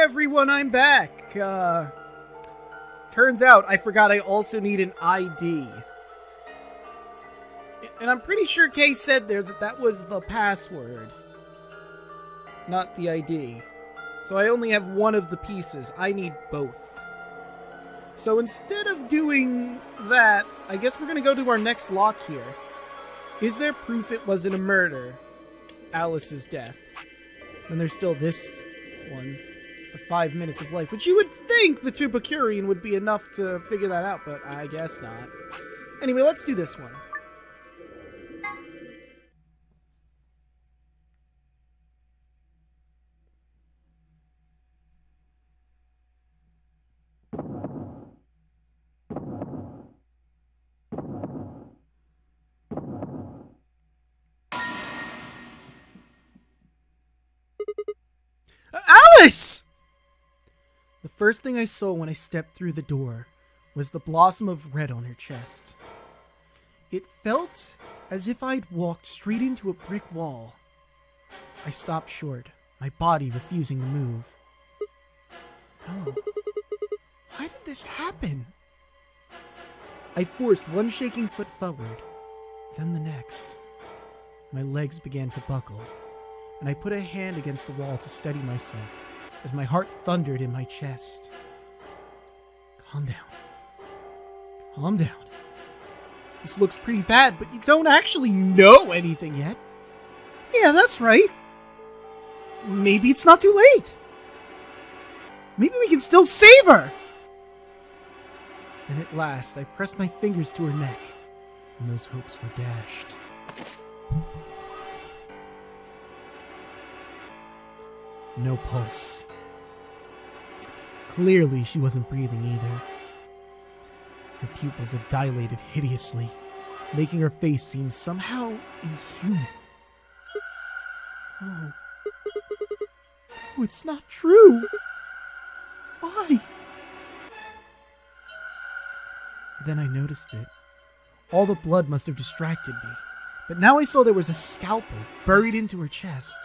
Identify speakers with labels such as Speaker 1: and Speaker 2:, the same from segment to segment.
Speaker 1: everyone, I'm back. Turns out I forgot I also need an ID. And I'm pretty sure Kay said there that that was the password, not the ID. So I only have one of the pieces. I need both. So instead of doing that, I guess we're gonna go to our next lock here. Is there proof it wasn't a murder? Alice's death. And there's still this one. The 5 minutes of life, which you would think the Tubacurian would be enough to figure that out, but I guess not. Anyway, let's do this one. Alice! The first thing I saw when I stepped through the door was the blossom of red on her chest. It felt as if I'd walked straight into a brick wall. I stopped short, my body refusing to move. No. Why did this happen? I forced one shaking foot forward, then the next. My legs began to buckle, and I put a hand against the wall to steady myself as my heart thundered in my chest. Calm down. Calm down. This looks pretty bad, but you don't actually know anything yet. Yeah, that's right. Maybe it's not too late. Maybe we can still save her. Then at last, I pressed my fingers to her neck, and those hopes were dashed. No pulse. Clearly, she wasn't breathing either. Her pupils had dilated hideously, making her face seem somehow inhuman. Oh. Oh, it's not true. Why? Then I noticed it. All the blood must have distracted me, but now I saw there was a scalpel buried into her chest.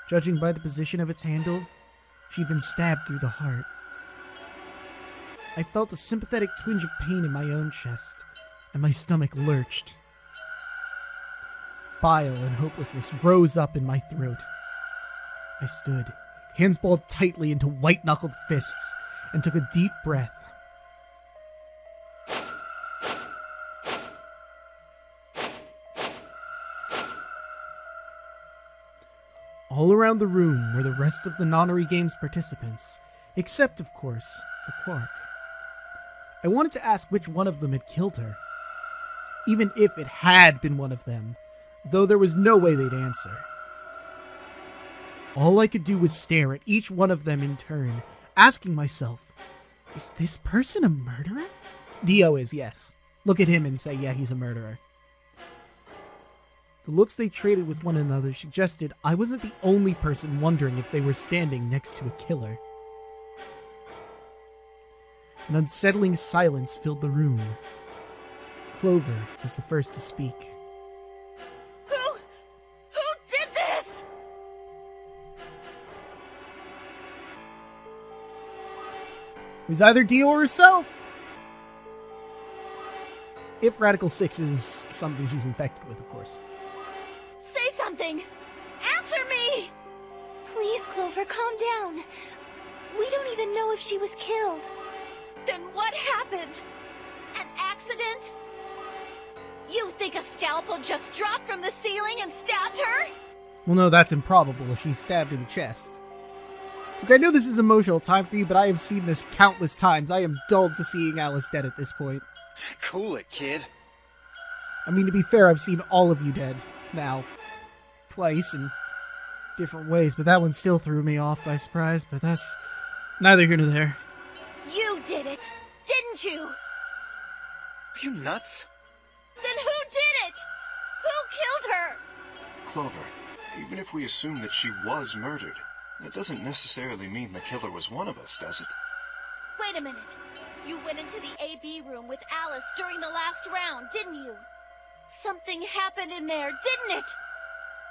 Speaker 1: Judging by the position of its handle, she'd been stabbed through the heart. I felt a sympathetic twinge of pain in my own chest, and my stomach lurched. Bile and hopelessness rose up in my throat. I stood, hands balled tightly into white-knuckled fists, and took a deep breath. All around the room were the rest of the Nonary Games participants, except, of course, for Quark. I wanted to ask which one of them had killed her, even if it had been one of them, though there was no way they'd answer. All I could do was stare at each one of them in turn, asking myself, is this person a murderer? Dio is, yes. Look at him and say, yeah, he's a murderer. The looks they traded with one another suggested I wasn't the only person wondering if they were standing next to a killer. An unsettling silence filled the room. Clover was the first to speak.
Speaker 2: Who did this?
Speaker 1: It was either Dio or herself. If Radical 6 is something she's infected with, of course.
Speaker 2: Say something! Answer me!
Speaker 3: Please, Clover, calm down. We don't even know if she was killed.
Speaker 2: Then what happened? An accident? You think a scalpel just dropped from the ceiling and stabbed her?
Speaker 1: Well, no, that's improbable. She's stabbed in the chest. Look, I know this is an emotional time for you, but I have seen this countless times. I am dulled to seeing Alice dead at this point.
Speaker 4: Cool it, kid.
Speaker 1: I mean, to be fair, I've seen all of you dead now. Twice in different ways, but that one still threw me off by surprise, but that's neither here nor there.
Speaker 2: You did it, didn't you?
Speaker 4: Are you nuts?
Speaker 2: Then who did it? Who killed her?
Speaker 5: Clover, even if we assume that she was murdered, that doesn't necessarily mean the killer was one of us, does it?
Speaker 2: Wait a minute. You went into the AB room with Alice during the last round, didn't you? Something happened in there, didn't it?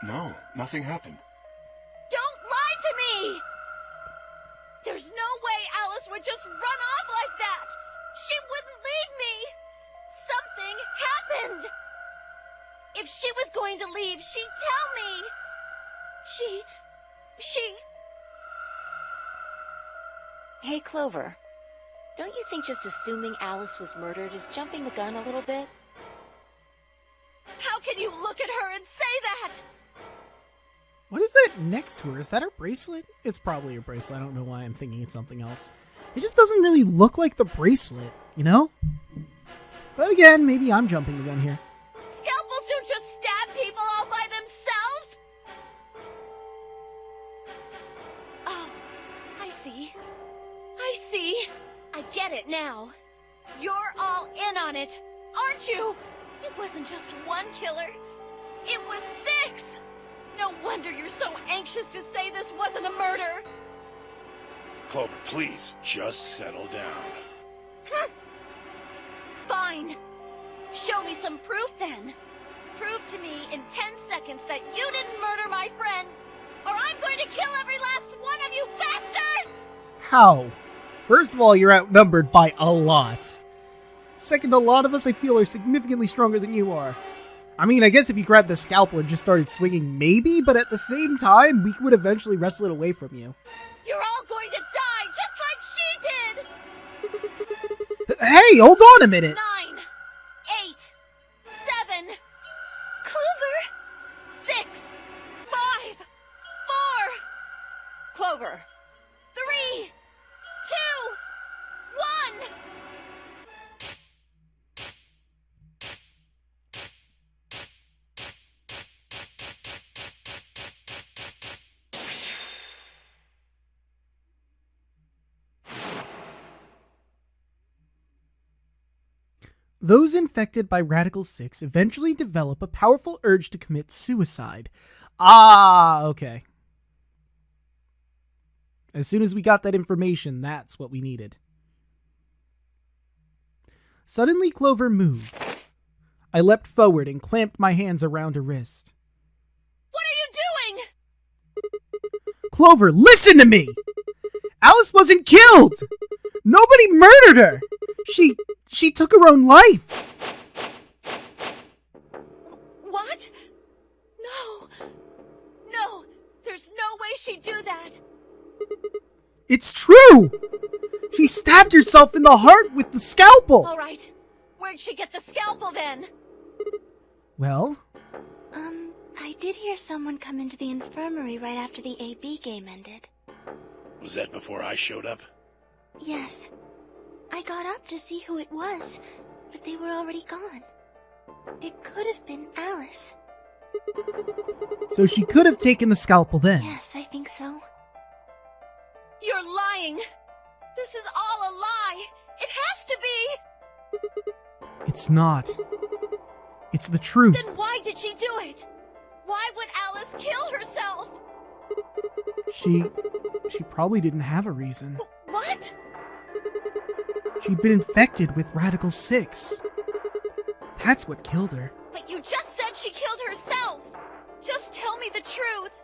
Speaker 5: No, nothing happened.
Speaker 2: Don't lie to me! would just run off like that. She wouldn't leave me. Something happened. If she was going to leave, she'd tell me. She...
Speaker 3: Hey, Clover. Don't you think just assuming Alice was murdered is jumping the gun a little bit?
Speaker 2: How can you look at her and say that?
Speaker 1: What is that next to her? Is that her bracelet? It's probably her bracelet. I don't know why I'm thinking it's something else. It just doesn't really look like the bracelet, you know? But again, maybe I'm jumping the gun here.
Speaker 2: Scalpels don't just stab people all by themselves. Oh, I see. I get it now. You're all in on it, aren't you? It wasn't just one killer. It was 6. No wonder you're so anxious to say this wasn't a murder.
Speaker 6: Clover, please, just settle down.
Speaker 2: Fine. Show me some proof then. Prove to me in 10 seconds that you didn't murder my friend, or I'm going to kill every last one of you bastards!
Speaker 1: How? First of all, you're outnumbered by a lot. Second, a lot of us I feel are significantly stronger than you are. I mean, I guess if you grabbed the scalpel and just started swinging, maybe, but at the same time, we would eventually wrestle it away from you.
Speaker 2: You're all going to die, just like she did!
Speaker 1: Hey, hold on a minute!
Speaker 2: 9, 8, 7,
Speaker 3: Clover!
Speaker 2: 6, 5, 4,
Speaker 3: Clover!
Speaker 2: 3, 2, 1!
Speaker 1: Those infected by Radical 6 eventually develop a powerful urge to commit suicide. Ah, okay. As soon as we got that information, that's what we needed. Suddenly, Clover moved. I leapt forward and clamped my hands around her wrist.
Speaker 2: What are you doing?
Speaker 1: Clover, listen to me! Alice wasn't killed! Nobody murdered her! She took her own life!
Speaker 2: What? No, there's no way she'd do that.
Speaker 1: It's true! She stabbed herself in the heart with the scalpel!
Speaker 2: All right, where'd she get the scalpel then?
Speaker 1: Well?
Speaker 3: I did hear someone come into the infirmary right after the AB game ended.
Speaker 6: Was that before I showed up?
Speaker 3: Yes. I got up to see who it was, but they were already gone. It could have been Alice.
Speaker 1: So she could have taken the scalpel then.
Speaker 3: Yes, I think so.
Speaker 2: You're lying. This is all a lie. It has to be.
Speaker 1: It's not. It's the truth.
Speaker 2: Then why did she do it? Why would Alice kill herself?
Speaker 1: She probably didn't have a reason.
Speaker 2: What?
Speaker 1: She'd been infected with Radical 6. That's what killed her.
Speaker 2: But you just said she killed herself. Just tell me the truth.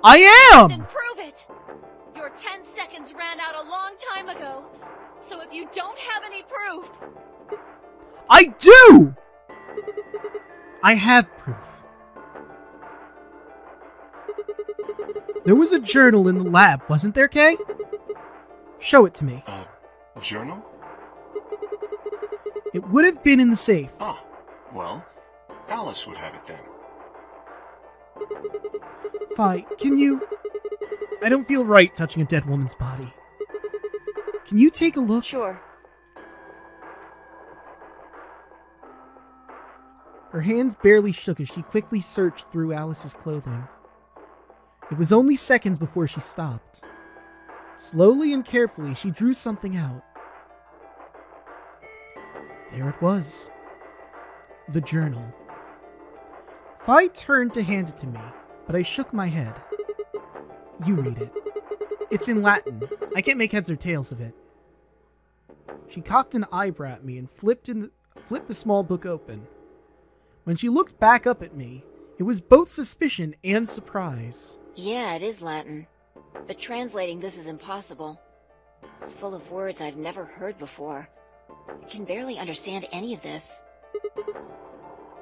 Speaker 1: I am!
Speaker 2: Then prove it. Your 10 seconds ran out a long time ago. So if you don't have any proof...
Speaker 1: I do! I have proof. There was a journal in the lab, wasn't there, Kay? Show it to me.
Speaker 5: Journal?
Speaker 1: It would have been in the safe.
Speaker 5: Ah, well, Alice would have it then.
Speaker 1: Fi, can you... I don't feel right touching a dead woman's body. Can you take a look?
Speaker 3: Sure.
Speaker 1: Her hands barely shook as she quickly searched through Alice's clothing. It was only seconds before she stopped. Slowly and carefully, she drew something out. There it was. The journal. Fi turned to hand it to me, but I shook my head. You read it. It's in Latin. I can't make heads or tails of it. She cocked an eyebrow at me and flipped the small book open. When she looked back up at me, it was both suspicion and surprise.
Speaker 3: Yeah, it is Latin. But translating this is impossible. It's full of words I've never heard before. I can barely understand any of this.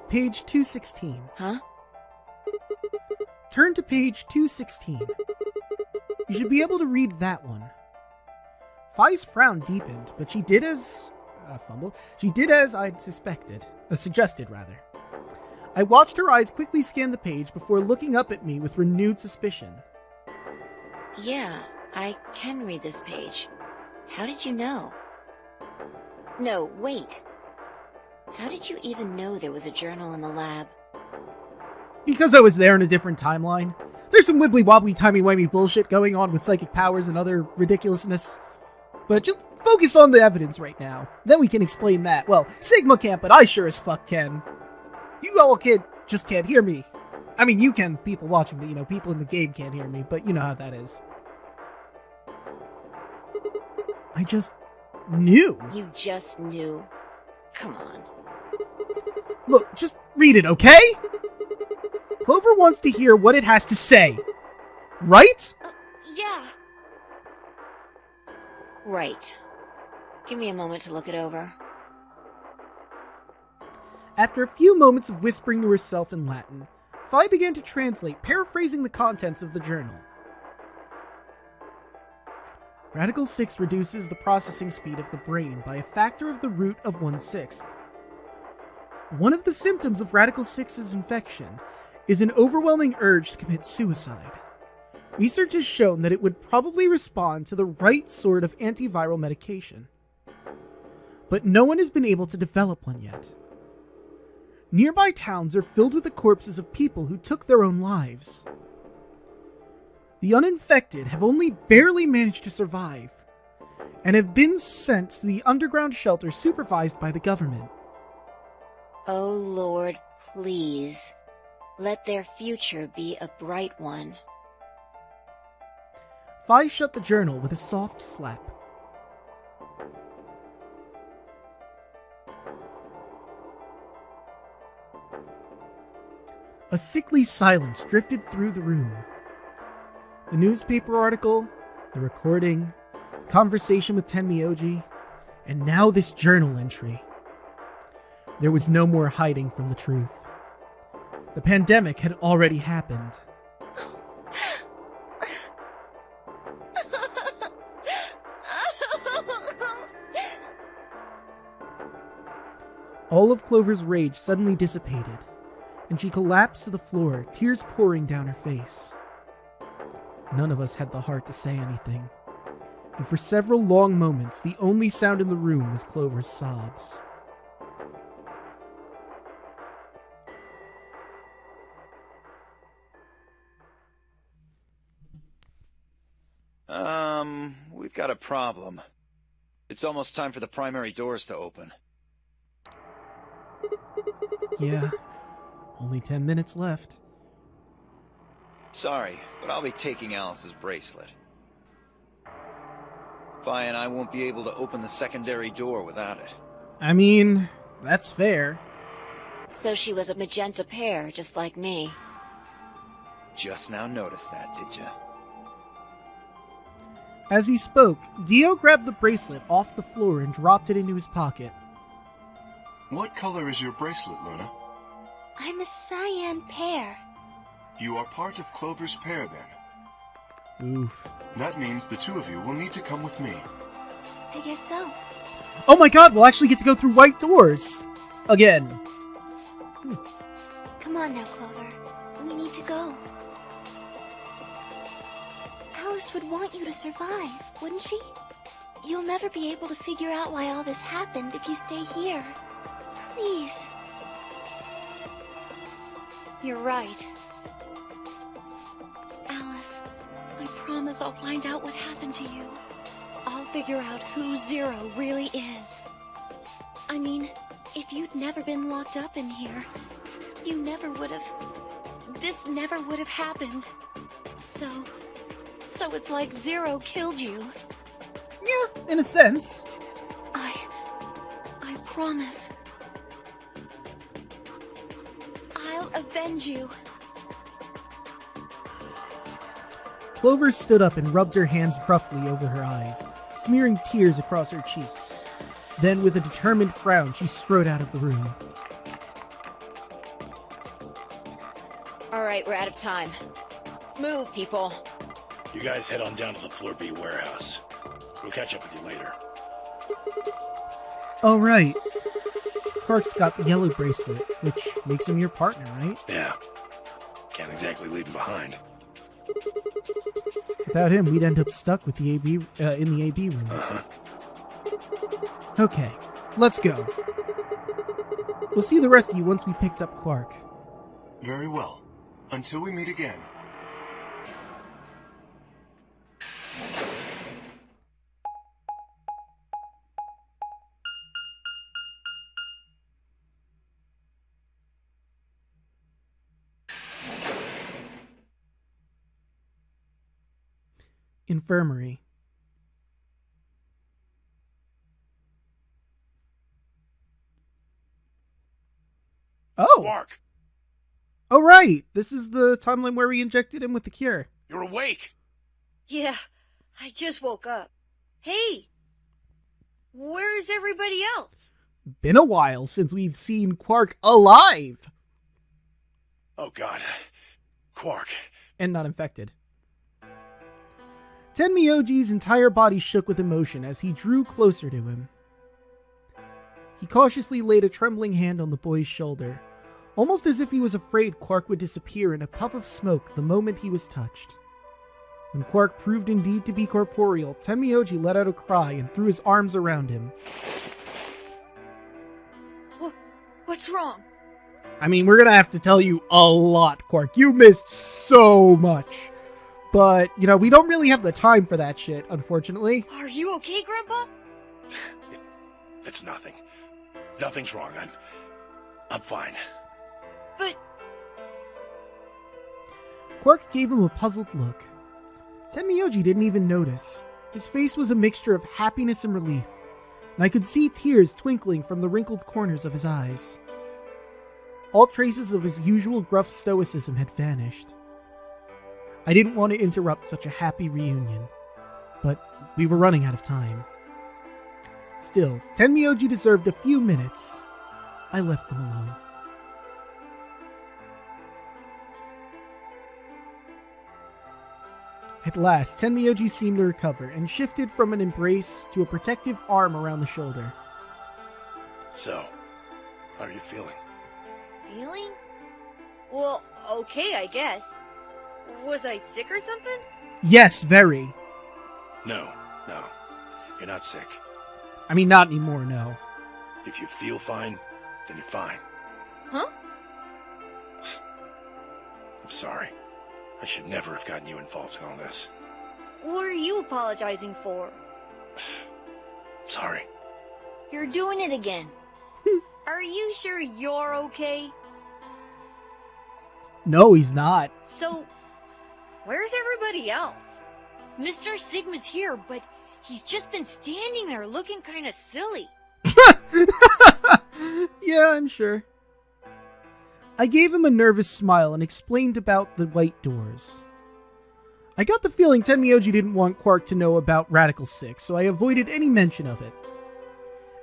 Speaker 1: Page 216.
Speaker 3: Huh?
Speaker 1: Turn to page 216. You should be able to read that one. Phi's frown deepened, but she did as... She did as I'd suggested, rather. I watched her eyes quickly scan the page before looking up at me with renewed suspicion.
Speaker 3: Yeah, I can read this page. How did you know? No, wait. How did you even know there was a journal in the lab?
Speaker 1: Because I was there in a different timeline. There's some wibbly-wobbly, timey-wimey bullshit going on with psychic powers and other ridiculousness. But just focus on the evidence right now. Then we can explain that. Well, Sigma can't, but I sure as fuck can. You all just can't hear me. I mean, you can, people watching me, people in the game can't hear me, but you know how that is. I just knew.
Speaker 3: You just knew? Come on.
Speaker 1: Look, just read it, okay? Clover wants to hear what it has to say. Right?
Speaker 2: Yeah.
Speaker 3: Right. Give me a moment to look it over.
Speaker 1: After a few moments of whispering to herself in Latin, Phi began to translate, paraphrasing the contents of the journal. Radical 6 reduces the processing speed of the brain by a factor of the root of 1/6. One of the symptoms of Radical 6's infection is an overwhelming urge to commit suicide. Research has shown that it would probably respond to the right sort of antiviral medication. But no one has been able to develop one yet. Nearby towns are filled with the corpses of people who took their own lives. The uninfected have only barely managed to survive, and have been sent to the underground shelter supervised by the government.
Speaker 3: Oh Lord, please. Let their future be a bright one.
Speaker 1: Phi shut the journal with a soft slap. A sickly silence drifted through the room. The newspaper article, the recording, the conversation with Tenmyoji, and now this journal entry. There was no more hiding from the truth. The pandemic had already happened. All of Clover's rage suddenly dissipated, and she collapsed to the floor, tears pouring down her face. None of us had the heart to say anything, and for several long moments, the only sound in the room was Clover's sobs.
Speaker 4: We've got a problem. It's almost time for the primary doors to open.
Speaker 1: Yeah, only 10 minutes left.
Speaker 4: Sorry, but I'll be taking Alice's bracelet. Phi and I won't be able to open the secondary door without it.
Speaker 1: I mean, that's fair.
Speaker 3: So she was a magenta pear, just like me.
Speaker 4: Just now noticed that, did ya?
Speaker 1: As he spoke, Dio grabbed the bracelet off the floor and dropped it into his pocket.
Speaker 5: What color is your bracelet, Luna?
Speaker 3: I'm a cyan pear.
Speaker 5: You are part of Clover's pair, then.
Speaker 1: Oof.
Speaker 5: That means the two of you will need to come with me.
Speaker 3: I guess so.
Speaker 1: Oh my god, we'll actually get to go through white doors! Again.
Speaker 3: Come on now, Clover. We need to go. Alice would want you to survive, wouldn't she? You'll never be able to figure out why all this happened if you stay here. Please.
Speaker 2: You're right. Alice, I promise I'll find out what happened to you. I'll figure out who Zero really is. I mean, if you'd never been locked up in here, you never would have... This never would have happened. So it's like Zero killed you.
Speaker 1: Yeah, in a sense.
Speaker 2: I promise. I'll avenge you.
Speaker 1: Clover stood up and rubbed her hands roughly over her eyes, smearing tears across her cheeks. Then, with a determined frown, she strode out of the room.
Speaker 3: Alright, we're out of time. Move, people.
Speaker 6: You guys head on down to the Floor B warehouse. We'll catch up with you later.
Speaker 1: Oh, right. Quark's got the yellow bracelet, which makes him your partner, right?
Speaker 6: Yeah. Can't exactly leave him behind.
Speaker 1: Without him, we'd end up stuck with the AB in the AB room.
Speaker 6: Uh-huh.
Speaker 1: Okay, let's go. We'll see the rest of you once we picked up Quark.
Speaker 5: Very well. Until we meet again.
Speaker 1: Infirmary. Oh!
Speaker 6: Quark,
Speaker 1: Oh, right! This is the timeline where we injected him with the cure.
Speaker 6: you're awake!
Speaker 2: Yeah, I just woke up. Hey! Where's everybody else?
Speaker 1: Been a while since we've seen Quark alive!
Speaker 6: Oh god. Quark.
Speaker 1: And not infected. Tenmyoji's entire body shook with emotion as he drew closer to him. He cautiously laid a trembling hand on the boy's shoulder, almost as if he was afraid Quark would disappear in a puff of smoke the moment he was touched. When Quark proved indeed to be corporeal, Tenmyoji let out a cry and threw his arms around him.
Speaker 2: What's wrong?
Speaker 1: I mean, we're gonna have to tell you a lot, Quark. You missed so much. But, you know, we don't really have the time for that shit, unfortunately.
Speaker 2: Are you okay, Grandpa?
Speaker 6: It's nothing. Nothing's wrong. I'm fine.
Speaker 2: But...
Speaker 1: Quark gave him a puzzled look. Tenmyoji didn't even notice. His face was a mixture of happiness and relief, and I could see tears twinkling from the wrinkled corners of his eyes. All traces of his usual gruff stoicism had vanished. I didn't want to interrupt such a happy reunion, but we were running out of time. Still, Tenmyoji deserved a few minutes. I left them alone. At last, Tenmyoji seemed to recover and shifted from an embrace to a protective arm around the shoulder.
Speaker 6: So, how are you feeling?
Speaker 2: Feeling? Well, okay, I guess. Was I sick or something?
Speaker 1: Yes, very.
Speaker 6: No. You're not sick.
Speaker 1: I mean, not anymore, no.
Speaker 6: If you feel fine, then you're fine.
Speaker 2: Huh?
Speaker 6: I'm sorry. I should never have gotten you involved in all this.
Speaker 2: What are you apologizing for?
Speaker 6: Sorry.
Speaker 2: You're doing it again. Are you sure you're okay?
Speaker 1: No, he's not.
Speaker 2: So, where's everybody else? Mr. Sigma's here, but he's just been standing there looking kind of silly.
Speaker 1: Yeah, I'm sure. I gave him a nervous smile and explained about the white doors. I got the feeling Tenmyoji didn't want Quark to know about Radical 6, so I avoided any mention of it.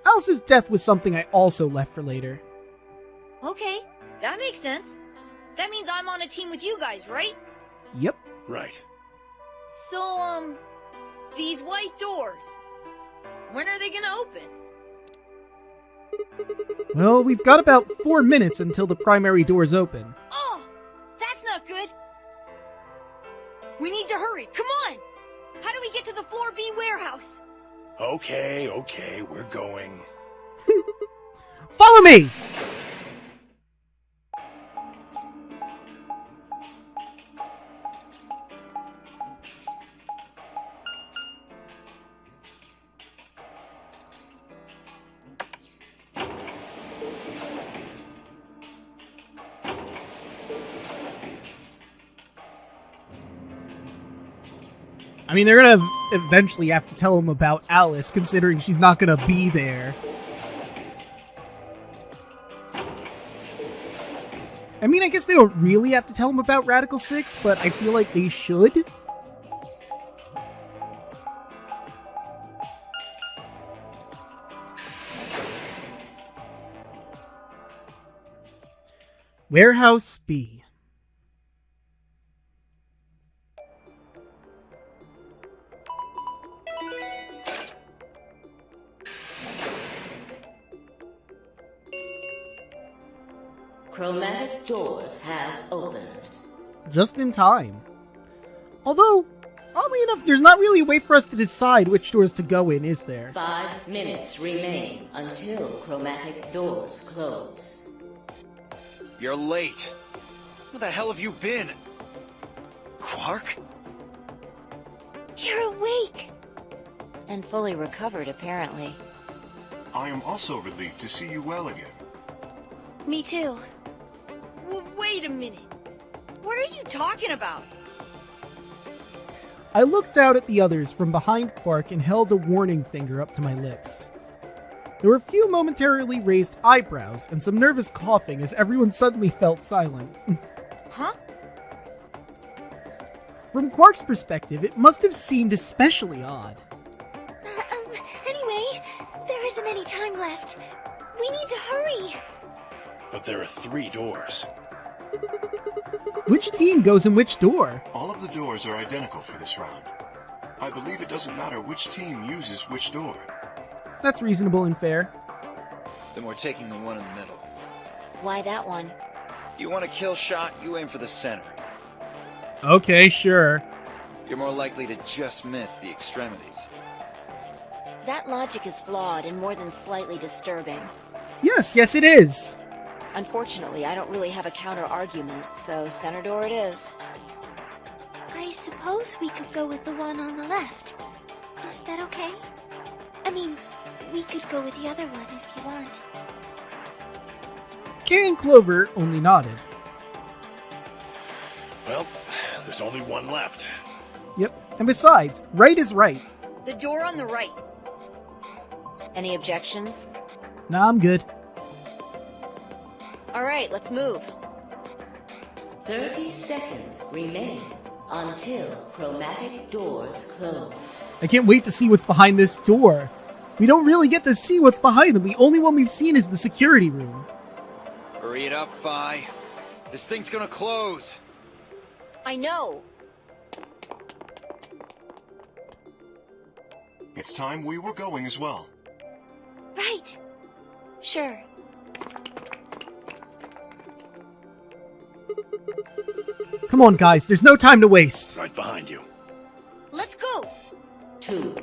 Speaker 1: Alice's death was something I also left for later.
Speaker 2: Okay, that makes sense. That means I'm on a team with you guys, right?
Speaker 1: Yep.
Speaker 6: Right.
Speaker 2: So, these white doors, when are they gonna open?
Speaker 1: Well, we've got about 4 minutes until the primary doors open.
Speaker 2: Oh, that's not good. We need to hurry, come on! How do we get to the Floor B warehouse?
Speaker 6: Okay, we're going.
Speaker 1: Follow me! I mean, they're gonna eventually have to tell him about Alice, considering she's not gonna be there. I mean, I guess they don't really have to tell him about Radical 6, but I feel like they should. Warehouse B.
Speaker 7: Chromatic doors have opened.
Speaker 1: Just in time. Although, oddly enough, there's not really a way for us to decide which doors to go in, is there?
Speaker 7: 5 minutes remain until chromatic doors close.
Speaker 4: You're late. Where the hell have you been? Quark?
Speaker 2: You're awake!
Speaker 3: And fully recovered, apparently.
Speaker 5: I am also relieved to see you well again.
Speaker 2: Me too. Wait a minute. What are you talking about?
Speaker 1: I looked out at the others from behind Quark and held a warning finger up to my lips. There were a few momentarily raised eyebrows and some nervous coughing as everyone suddenly felt silent.
Speaker 2: Huh?
Speaker 1: From Quark's perspective, it must have seemed especially odd.
Speaker 2: Anyway, there isn't any time left. We need to hurry.
Speaker 6: But there are 3 doors.
Speaker 1: Which team goes in which door?
Speaker 5: All of the doors are identical for this round. I believe it doesn't matter which team uses which door.
Speaker 1: That's reasonable and fair.
Speaker 4: Then we're taking the one in the middle.
Speaker 3: Why that one?
Speaker 4: You want a kill shot, you aim for the center.
Speaker 1: Okay, sure.
Speaker 4: You're more likely to just miss the extremities.
Speaker 3: That logic is flawed and more than slightly disturbing.
Speaker 1: Yes, it is.
Speaker 3: Unfortunately, I don't really have a counter-argument, so center door it is.
Speaker 2: I suppose we could go with the one on the left. Is that okay? I mean, we could go with the other one if you want.
Speaker 1: Kay and Clover only nodded.
Speaker 6: Well, there's only one left.
Speaker 1: Yep, and besides, right is right.
Speaker 2: The door on the right.
Speaker 3: Any objections?
Speaker 1: Nah, I'm good.
Speaker 3: Alright, let's move.
Speaker 7: 30 seconds remain until chromatic doors close.
Speaker 1: I can't wait to see what's behind this door. We don't really get to see what's behind them. The only one we've seen is the security room.
Speaker 4: Hurry it up, Vi. This thing's gonna close.
Speaker 2: I know.
Speaker 5: It's time we were going as well.
Speaker 2: Right. Sure.
Speaker 1: Come on, guys. There's no time to waste.
Speaker 6: Right behind you.
Speaker 2: Let's go.
Speaker 7: 2,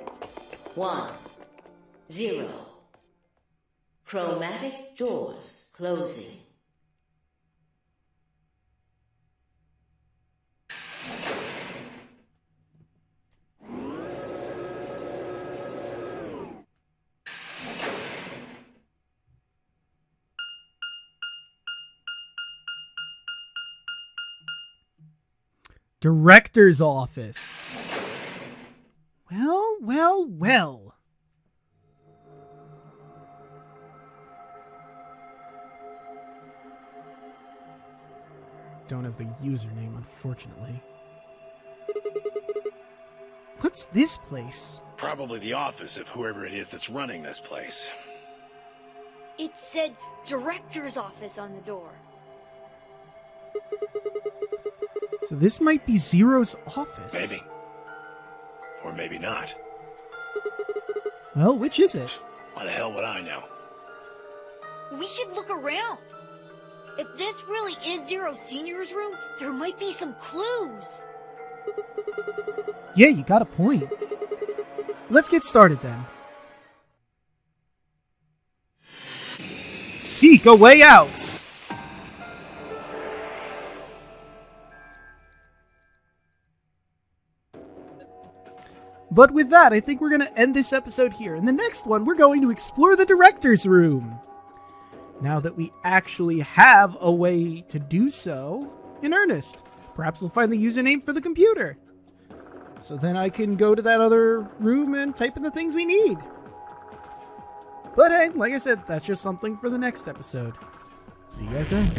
Speaker 7: 1, 0. Chromatic doors closing.
Speaker 1: Director's office. Well. Don't have the username, unfortunately. What's this place?
Speaker 6: Probably the office of whoever it is that's running this place.
Speaker 2: It said director's office on the door.
Speaker 1: So this might be Zero's office.
Speaker 6: Maybe. Or maybe not.
Speaker 1: Well, which is it?
Speaker 6: Why the hell would I know?
Speaker 2: We should look around. If this really is Zero Senior's room, there might be some clues.
Speaker 1: Yeah, you got a point. Let's get started then. Seek a way out! But with that, I think we're going to end this episode here. In the next one, we're going to explore the director's room. Now that we actually have a way to do so in earnest, perhaps we'll find the username for the computer. So then I can go to that other room and type in the things we need. But hey, like I said, that's just something for the next episode. See you guys then.